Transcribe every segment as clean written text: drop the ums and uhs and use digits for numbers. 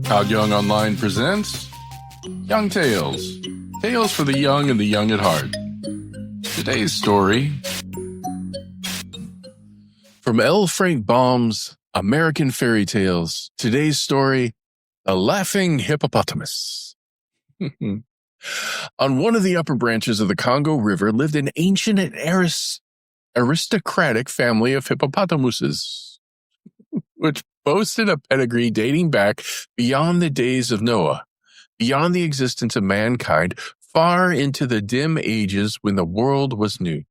Todd Young Online presents Young Tales. Tales for the young and the young at heart. Today's story from L. Frank Baum's American Fairy Tales. Today's story, The Laughing Hippopotamus. On one of the upper branches of the Congo River lived an ancient and aristocratic family of hippopotamuses, which boasted a pedigree dating back beyond the days of Noah, beyond the existence of mankind, far into the dim ages when the world was new.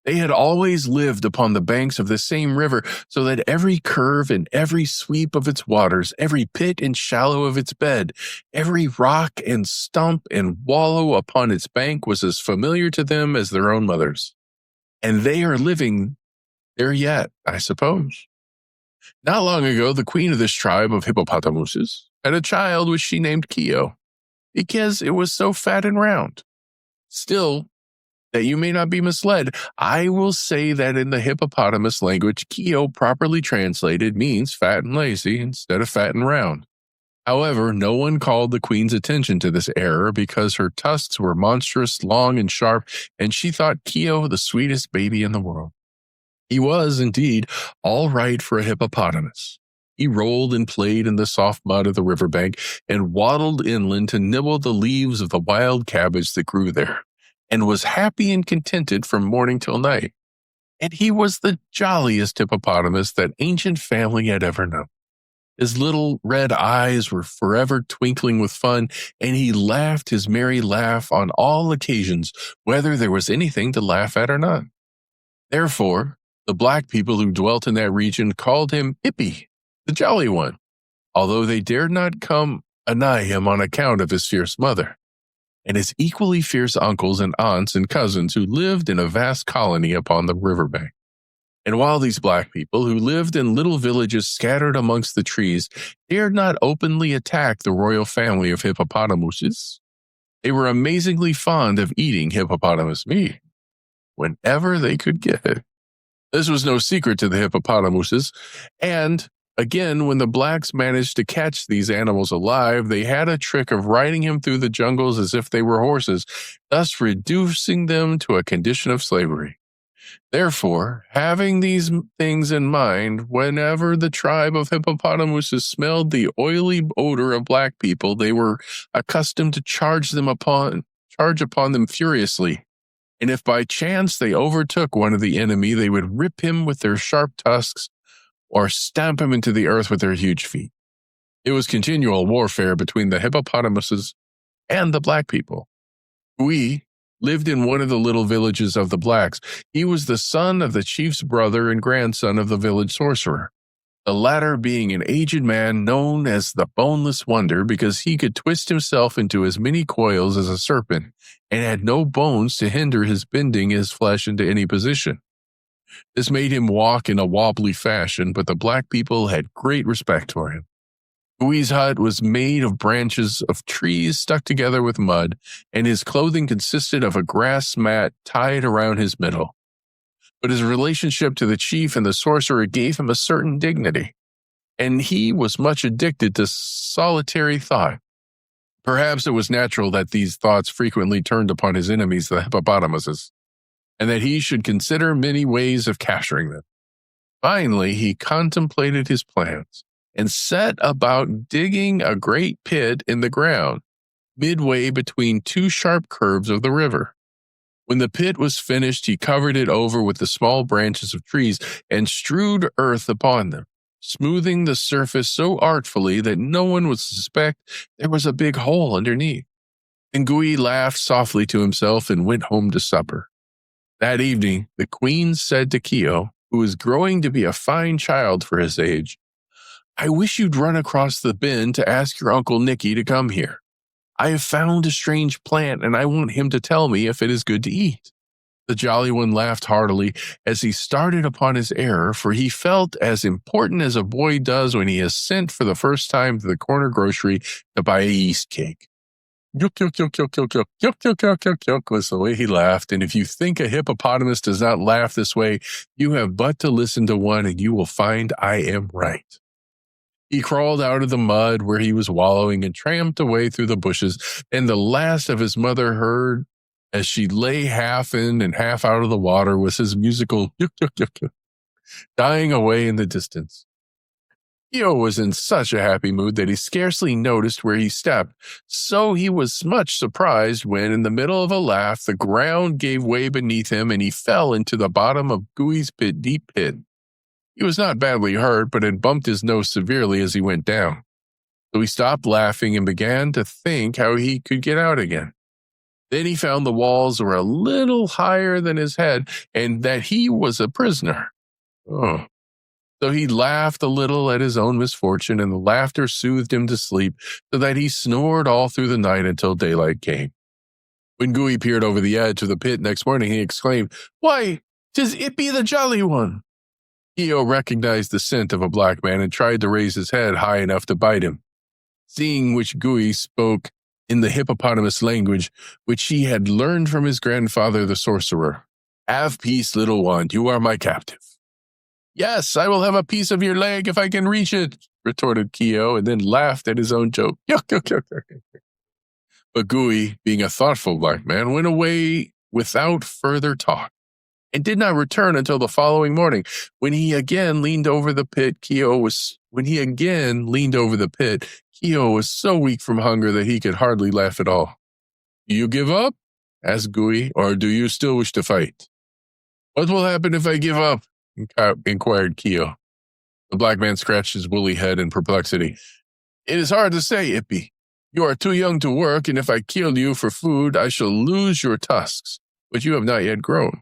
They had always lived upon the banks of the same river, so that every curve and every sweep of its waters, every pit and shallow of its bed, every rock and stump and wallow upon its bank was as familiar to them as their own mothers. And they are living there yet, I suppose. Not long ago, the queen of this tribe of hippopotamuses had a child which she named Kio, because it was so fat and round. Still, that you may not be misled, I will say that in the hippopotamus language, Kio, properly translated, means fat and lazy instead of fat and round. However, no one called the queen's attention to this error because her tusks were monstrous, long, and sharp, and she thought Kio the sweetest baby in the world. He was, indeed, all right for a hippopotamus. He rolled and played in the soft mud of the riverbank and waddled inland to nibble the leaves of the wild cabbage that grew there, and was happy and contented from morning till night. And he was the jolliest hippopotamus that ancient family had ever known. His little red eyes were forever twinkling with fun, and he laughed his merry laugh on all occasions, whether there was anything to laugh at or not. Therefore, the black people who dwelt in that region called him Hippy, the jolly one, although they dared not come anigh him on account of his fierce mother, and his equally fierce uncles and aunts and cousins who lived in a vast colony upon the riverbank. And while these black people, who lived in little villages scattered amongst the trees, dared not openly attack the royal family of hippopotamuses, they were amazingly fond of eating hippopotamus meat whenever they could get it. This was no secret to the hippopotamuses, and again, when the blacks managed to catch these animals alive, they had a trick of riding him through the jungles as if they were horses, thus reducing them to a condition of slavery. Therefore, having these things in mind, whenever the tribe of hippopotamuses smelled the oily odor of black people, they were accustomed to charge upon them furiously. And if by chance they overtook one of the enemy, they would rip him with their sharp tusks or stamp him into the earth with their huge feet. It was continual warfare between the hippopotamuses and the black people. We lived in one of the little villages of the blacks. He was the son of the chief's brother and grandson of the village sorcerer, the latter being an aged man known as the Boneless Wonder because he could twist himself into as many coils as a serpent and had no bones to hinder his bending his flesh into any position. This made him walk in a wobbly fashion, but the black people had great respect for him. Gui's hut was made of branches of trees stuck together with mud, and his clothing consisted of a grass mat tied around his middle. But his relationship to the chief and the sorcerer gave him a certain dignity, and he was much addicted to solitary thought. Perhaps it was natural that these thoughts frequently turned upon his enemies, the hippopotamuses, and that he should consider many ways of capturing them. Finally, he contemplated his plans and set about digging a great pit in the ground, midway between two sharp curves of the river. When the pit was finished, he covered it over with the small branches of trees and strewed earth upon them, smoothing the surface so artfully that no one would suspect there was a big hole underneath. And Gui laughed softly to himself and went home to supper. That evening, the queen said to Kio, who was growing to be a fine child for his age, "I wish you'd run across the bend to ask your Uncle Nicky to come here. I have found a strange plant, and I want him to tell me if it is good to eat." The jolly one laughed heartily as he started upon his errand, for he felt as important as a boy does when he is sent for the first time to the corner grocery to buy a yeast cake. Yuk, yuk, yuk, yuk, yuk, yuk, yuk, yuk, yuk, yuk, yuk, was the way he laughed, and if you think a hippopotamus does not laugh this way, you have but to listen to one and you will find I am right. He crawled out of the mud where he was wallowing and tramped away through the bushes, and the last of his mother heard as she lay half in and half out of the water was his musical yuk yuk yuk yuk, dying away in the distance. Keo was in such a happy mood that he scarcely noticed where he stepped, so he was much surprised when, in the middle of a laugh, the ground gave way beneath him and he fell into the bottom of Gooey's deep pit. He was not badly hurt, but had bumped his nose severely as he went down. So he stopped laughing and began to think how he could get out again. Then he found the walls were a little higher than his head and that he was a prisoner. Oh. So he laughed a little at his own misfortune, and the laughter soothed him to sleep, so that he snored all through the night until daylight came. When Gooey peered over the edge of the pit next morning, he exclaimed, "Why, 'tis Ippy the Jolly One!" Keo recognized the scent of a black man and tried to raise his head high enough to bite him. Seeing which, Gooey spoke in the hippopotamus language, which he had learned from his grandfather, the sorcerer. "Have peace, little one, you are my captive." "Yes, I will have a piece of your leg if I can reach it," retorted Keo, and then laughed at his own joke. Yuck, yuck, yuck, yuck. But Gooey, being a thoughtful black man, went away without further talk, and did not return until the following morning. When he again leaned over the pit, Keo was so weak from hunger that he could hardly laugh at all. "Do you give up?" asked Gooey, "or do you still wish to fight?" "What will happen if I give up?" inquired Keo. The black man scratched his woolly head in perplexity. "It is hard to say, Ippy. You are too young to work, and if I kill you for food, I shall lose your tusks, but you have not yet grown.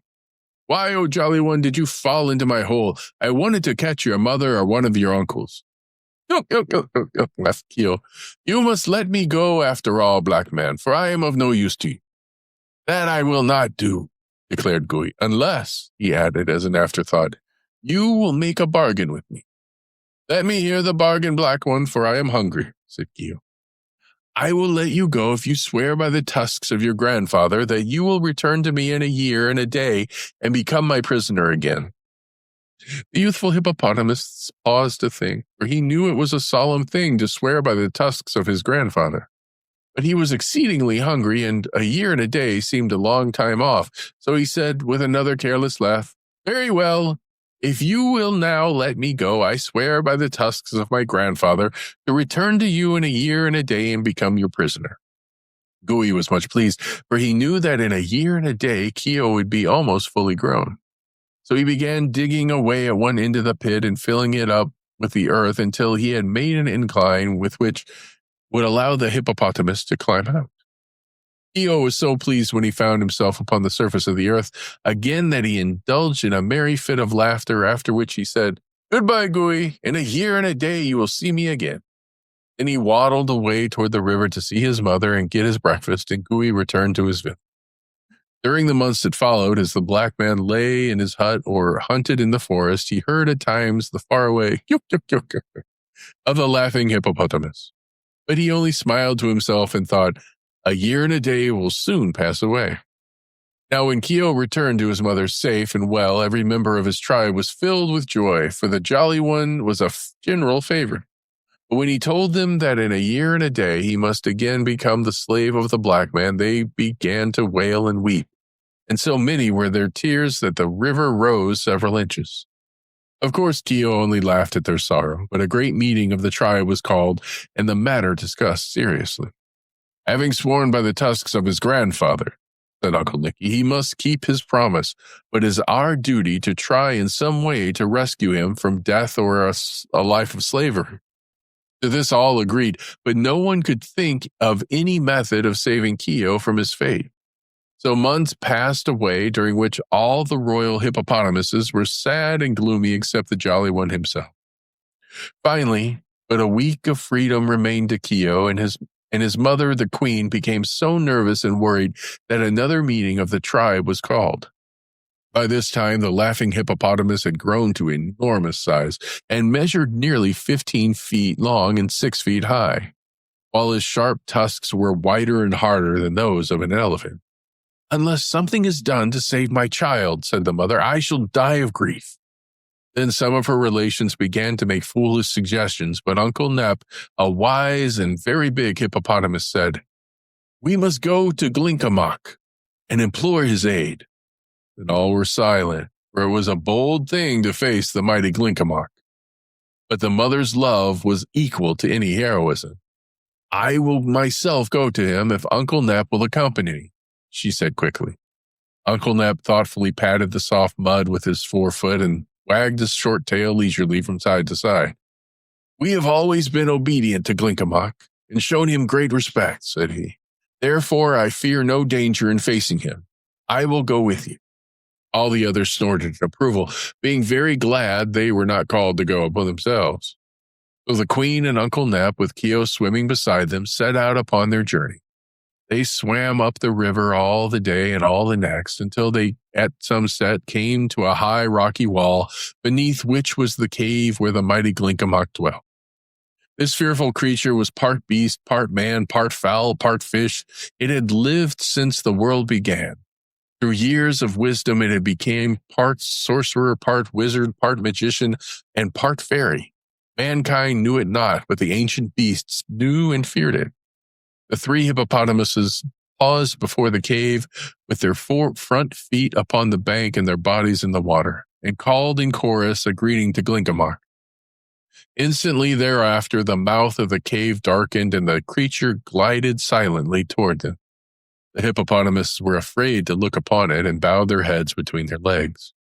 Why, oh jolly one, did you fall into my hole? I wanted to catch your mother or one of your uncles." Laughed Keo. "You must let me go after all, black man, for I am of no use to you." "That I will not do," declared Gooey, "unless," he added as an afterthought, "you will make a bargain with me." "Let me hear the bargain, black one, for I am hungry," said Keo. "I will let you go if you swear by the tusks of your grandfather that you will return to me in a year and a day and become my prisoner again." The youthful hippopotamus paused to think, for he knew it was a solemn thing to swear by the tusks of his grandfather. But he was exceedingly hungry, and a year and a day seemed a long time off, so he said with another careless laugh, "Very well. If you will now let me go, I swear by the tusks of my grandfather to return to you in a year and a day and become your prisoner." Gooey was much pleased, for he knew that in a year and a day Keo would be almost fully grown. So he began digging away at one end of the pit and filling it up with the earth until he had made an incline with which would allow the hippopotamus to climb out. Keo was so pleased when he found himself upon the surface of the earth again that he indulged in a merry fit of laughter, after which he said, "Goodbye, Gooey. In a year and a day you will see me again." Then he waddled away toward the river to see his mother and get his breakfast, and Gooey returned to his village. During the months that followed, as the black man lay in his hut or hunted in the forest, he heard at times the faraway yuk yuk yuk yuk of the laughing hippopotamus. But he only smiled to himself and thought, "A year and a day will soon pass away." Now when Keo returned to his mother safe and well, every member of his tribe was filled with joy, for the Jolly One was a general favorite. But when he told them that in a year and a day he must again become the slave of the black man, they began to wail and weep, and so many were their tears that the river rose several inches. Of course, Keo only laughed at their sorrow, but a great meeting of the tribe was called, and the matter discussed seriously. "Having sworn by the tusks of his grandfather," said Uncle Nicky, "he must keep his promise, but it is our duty to try in some way to rescue him from death or a life of slavery." To this all agreed, but no one could think of any method of saving Keo from his fate. So months passed away, during which all the royal hippopotamuses were sad and gloomy except the Jolly One himself. Finally, but a week of freedom remained to Keo, and his mother, the queen, became so nervous and worried that another meeting of the tribe was called. By this time, the laughing hippopotamus had grown to enormous size and measured nearly 15 feet long and 6 feet high, while his sharp tusks were whiter and harder than those of an elephant. "Unless something is done to save my child," said the mother, "I shall die of grief." Then some of her relations began to make foolish suggestions, but Uncle Nep, a wise and very big hippopotamus, said, "We must go to Glinkomok and implore his aid." Then all were silent, for it was a bold thing to face the mighty Glinkomok. But the mother's love was equal to any heroism. "I will myself go to him if Uncle Nep will accompany me," she said quickly. Uncle Nep thoughtfully patted the soft mud with his forefoot and wagged his short tail leisurely from side to side. "We have always been obedient to Glinkomok and shown him great respect," said he. "Therefore, I fear no danger in facing him. I will go with you." All the others snorted in approval, being very glad they were not called to go by themselves. So the Queen and Uncle Nep, with Keo swimming beside them, set out upon their journey. They swam up the river all the day and all the next until they, at sunset, came to a high rocky wall beneath which was the cave where the mighty Glinkomok dwelt. This fearful creature was part beast, part man, part fowl, part fish. It had lived since the world began. Through years of wisdom, it had become part sorcerer, part wizard, part magician, and part fairy. Mankind knew it not, but the ancient beasts knew and feared it. The three hippopotamuses paused before the cave with their front feet upon the bank and their bodies in the water, and called in chorus a greeting to Glinkomok. Instantly thereafter, the mouth of the cave darkened and the creature glided silently toward them. The hippopotamuses were afraid to look upon it and bowed their heads between their legs.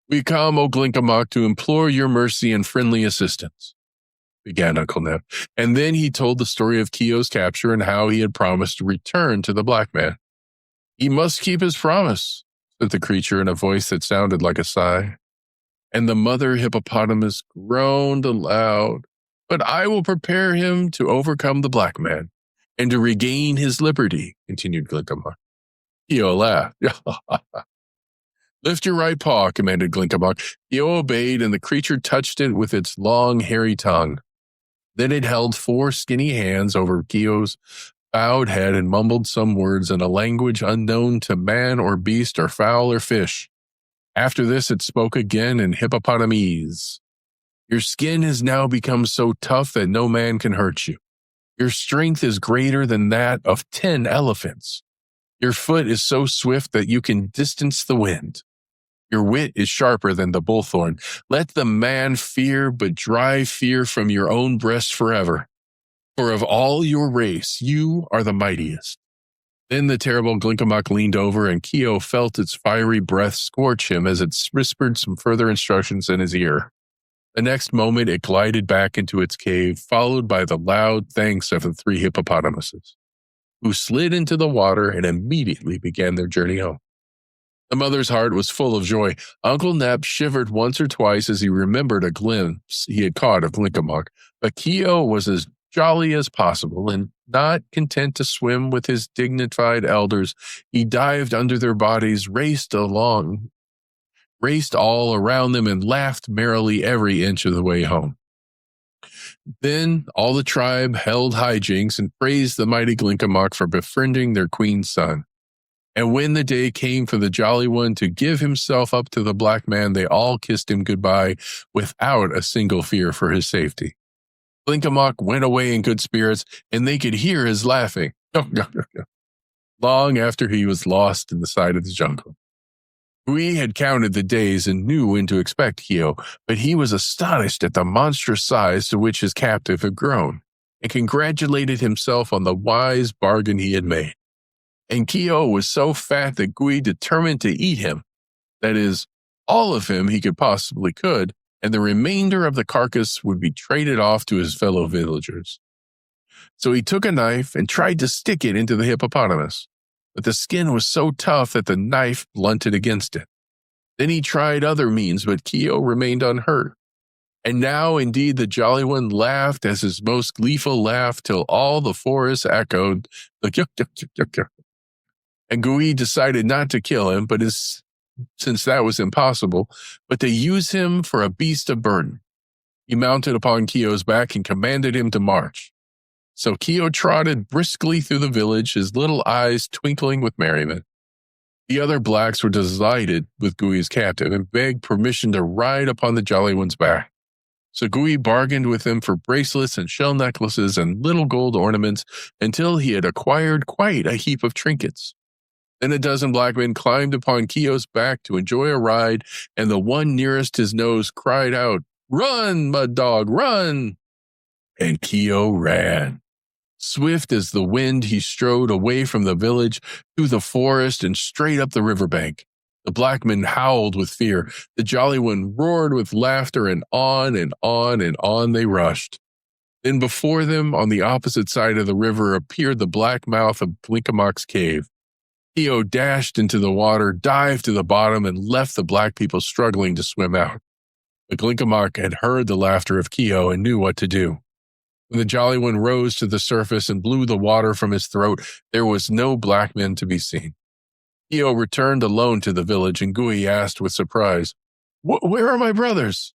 "We come, O Glinkomok, to implore your mercy and friendly assistance," began Uncle Nep, and then he told the story of Keo's capture and how he had promised to return to the black man. "He must keep his promise," said the creature in a voice that sounded like a sigh. And the mother hippopotamus groaned aloud. "But I will prepare him to overcome the black man and to regain his liberty," continued Glinkomok. Keo laughed. "Lift your right paw," commanded Glinkomok. Keo obeyed, and the creature touched it with its long, hairy tongue. Then it held 4 skinny hands over Keo's bowed head and mumbled some words in a language unknown to man or beast or fowl or fish. After this, it spoke again in hippopotamese. "Your skin has now become so tough that no man can hurt you. Your strength is greater than that of 10 elephants. Your foot is so swift that you can distance the wind. Your wit is sharper than the bullthorn. Let the man fear, but drive fear from your own breast forever. For of all your race, you are the mightiest." Then the terrible Glinkomok leaned over, and Keo felt its fiery breath scorch him as it whispered some further instructions in his ear. The next moment, it glided back into its cave, followed by the loud thanks of the 3 hippopotamuses, who slid into the water and immediately began their journey home. The mother's heart was full of joy. Uncle Nep shivered once or twice as he remembered a glimpse he had caught of Glinkomok, but Keo was as jolly as possible, and not content to swim with his dignified elders, he dived under their bodies, raced all around them, and laughed merrily every inch of the way home. Then all the tribe held hijinks and praised the mighty Glinkomok for befriending their queen's son. And when the day came for the Jolly One to give himself up to the black man, they all kissed him goodbye without a single fear for his safety. Glinkomok went away in good spirits, and they could hear his laughing long after he was lost in the side of the jungle. We had counted the days and knew when to expect Keo, but he was astonished at the monstrous size to which his captive had grown, and congratulated himself on the wise bargain he had made. And Keo was so fat that Gui determined to eat him. That is, all of him he possibly could, and the remainder of the carcass would be traded off to his fellow villagers. So he took a knife and tried to stick it into the hippopotamus, but the skin was so tough that the knife blunted against it. Then he tried other means, but Keo remained unhurt. And now, indeed, the Jolly One laughed as his most gleeful laugh till all the forest echoed the yuk, yuk, yuk, yuk, yuk. And Gui decided not to kill him, since that was impossible, but to use him for a beast of burden. He mounted upon Keo's back and commanded him to march. So Keo trotted briskly through the village, his little eyes twinkling with merriment. The other blacks were delighted with Gooey's captive and begged permission to ride upon the Jolly One's back. So Gooey bargained with him for bracelets and shell necklaces and little gold ornaments until he had acquired quite a heap of trinkets. Then a dozen black men climbed upon Keogh's back to enjoy a ride, and the one nearest his nose cried out, "Run, Mud Dog, run!" And Keogh ran. Swift as the wind, he strode away from the village, through the forest, and straight up the riverbank. The black men howled with fear. The Jolly One roared with laughter, and on and on and on they rushed. Then before them, on the opposite side of the river, appeared the black mouth of Glinkomok's cave. Keogh dashed into the water, dived to the bottom, and left the black people struggling to swim out. But Glinkomok had heard the laughter of Keogh and knew what to do. When the Jolly One rose to the surface and blew the water from his throat, there was no black men to be seen. Keogh returned alone to the village, and Gooey asked with surprise, "Where are my brothers?"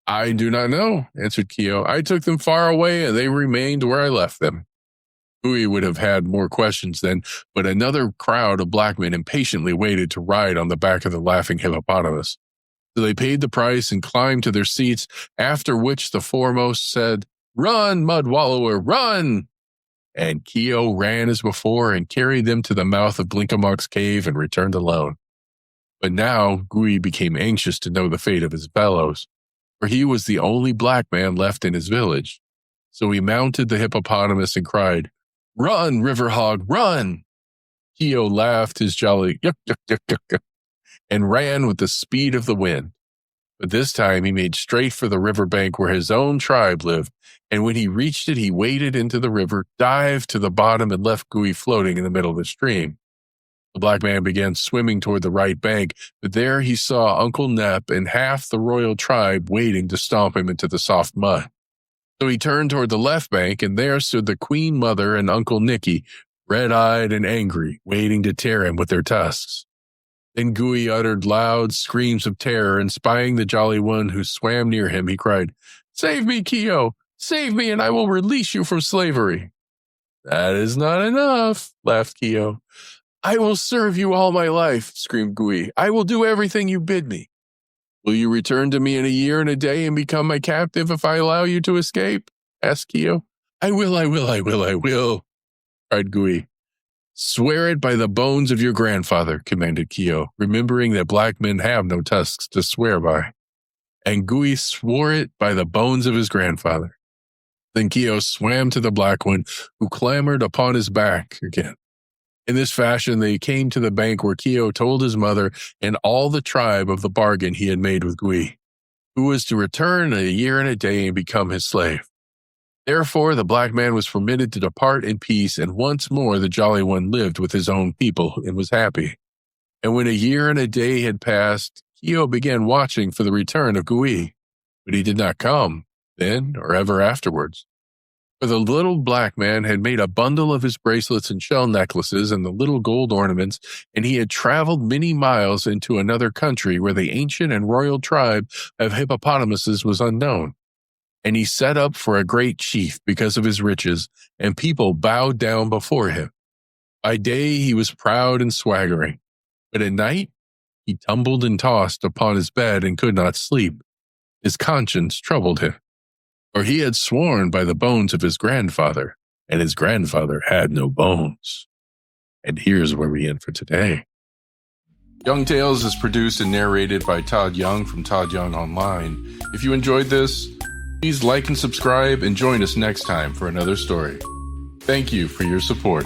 "I do not know," answered Keogh. "I took them far away, and they remained where I left them." Gooey would have had more questions then, but another crowd of black men impatiently waited to ride on the back of the Laughing Hippopotamus. So they paid the price and climbed to their seats, after which the foremost said, "Run, Mud Wallower, run!" And Keogh ran as before and carried them to the mouth of Glinkomok's cave and returned alone. But now Gooey became anxious to know the fate of his fellows, for he was the only black man left in his village. So he mounted the hippopotamus and cried, "Run, river hog, run!" Keogh laughed his jolly yuck, yuck, yuck, yuck, yuck, and ran with the speed of the wind. But this time he made straight for the riverbank where his own tribe lived, and when he reached it, he waded into the river, dived to the bottom, and left Gooey floating in the middle of the stream. The black man began swimming toward the right bank, but there he saw Uncle Nep and half the royal tribe waiting to stomp him into the soft mud. So he turned toward the left bank, and there stood the Queen Mother and Uncle Nicky, red-eyed and angry, waiting to tear him with their tusks. Then Gooey uttered loud screams of terror, and spying the Jolly One who swam near him, he cried, "Save me, Keogh! Save me, and I will release you from slavery." "That is not enough," laughed Keogh. "I will serve you all my life," screamed Gooey. "I will do everything you bid me." "Will you return to me in a year and a day and become my captive if I allow you to escape?" asked Keogh. I will, cried Gooey. "Swear it by the bones of your grandfather," commanded Keogh, remembering that black men have no tusks to swear by. And Gooey swore it by the bones of his grandfather. Then Keogh swam to the black one, who clambered upon his back again. In this fashion, they came to the bank where Keogh told his mother and all the tribe of the bargain he had made with Gooey, who was to return in a year and a day and become his slave. Therefore, the black man was permitted to depart in peace, and once more the Jolly One lived with his own people and was happy. And when a year and a day had passed, Keogh began watching for the return of Gooey, but he did not come, then or ever afterwards. For the little black man had made a bundle of his bracelets and shell necklaces and the little gold ornaments, and he had traveled many miles into another country where the ancient and royal tribe of hippopotamuses was unknown. And he set up for a great chief because of his riches, and people bowed down before him. By day he was proud and swaggering, but at night he tumbled and tossed upon his bed and could not sleep. His conscience troubled him, for he had sworn by the bones of his grandfather, and his grandfather had no bones. And here's where we end for today. Young Tales is produced and narrated by Todd Young from Todd Young Online. If you enjoyed this, please like and subscribe and join us next time for another story. Thank you for your support.